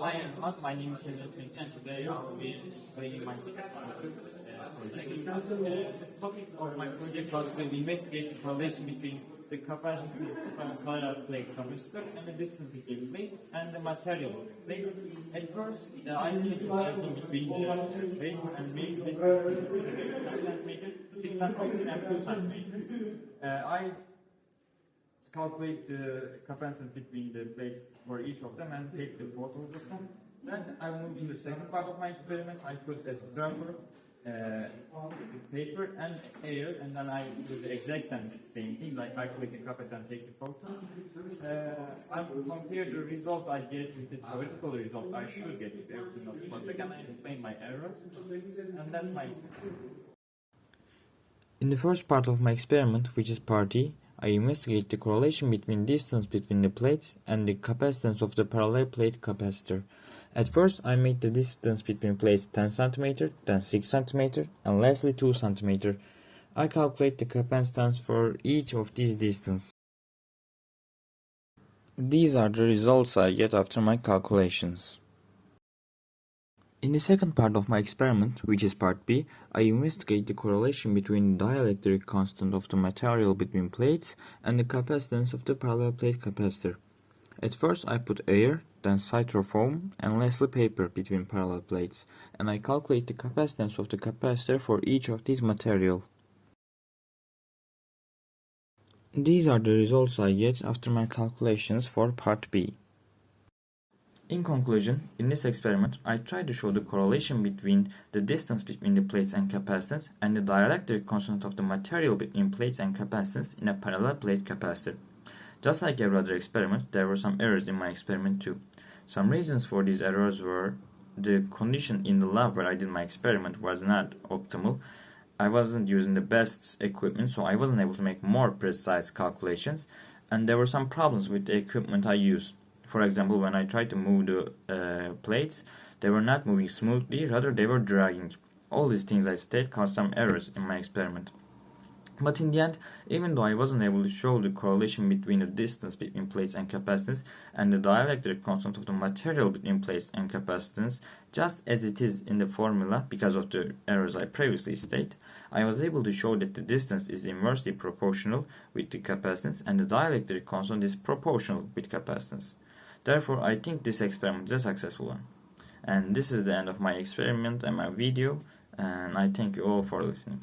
Hi everyone, my name is Semih Ekmekçi and today I will be explaining my project. The topic of my project was to investigate the correlation between the capacity of color plate capacitor and the distance between plate and the material plate. At first, I needed the relation between the plate and main distance 6 centimeters and 2 centimeters. I calculate the capacitance between the plates for each of them and take the photos of them. Then I move in the second part of my experiment. I put a scrubber, paper and air, and then I do the exact same thing, like calculate the capacitance and take the photo. I compare the results I get with the theoretical result I should get if everything was perfect, and I explain my errors, and that's my experiment. In the first part of my experiment, which is part E, I investigate the correlation between distance between the plates and the capacitance of the parallel plate capacitor. At first, I made the distance between plates 10 cm, then 6 cm, and lastly 2 cm. I calculate the capacitance for each of these distances. These are the results I get after my calculations. In the second part of my experiment, which is part B, I investigate the correlation between the dielectric constant of the material between plates and the capacitance of the parallel plate capacitor. At first I put air, then styrofoam, and lastly paper between parallel plates, and I calculate the capacitance of the capacitor for each of these material. These are the results I get after my calculations for part B. In conclusion, in this experiment, I tried to show the correlation between the distance between the plates and capacitance and the dielectric constant of the material between plates and capacitance in a parallel plate capacitor. Just like every other experiment, there were some errors in my experiment too. Some reasons for these errors were the condition in the lab where I did my experiment was not optimal. I wasn't using the best equipment, so I wasn't able to make more precise calculations, and there were some problems with the equipment I used. For example, when I tried to move the plates, they were not moving smoothly, rather they were dragging. All these things I state caused some errors in my experiment. But in the end, even though I wasn't able to show the correlation between the distance between plates and capacitance and the dielectric constant of the material between plates and capacitance, just as it is in the formula because of the errors I previously stated, I was able to show that the distance is inversely proportional with the capacitance and the dielectric constant is proportional with capacitance. Therefore, I think this experiment is a successful one. And this is the end of my experiment and my video, and I thank you all for listening.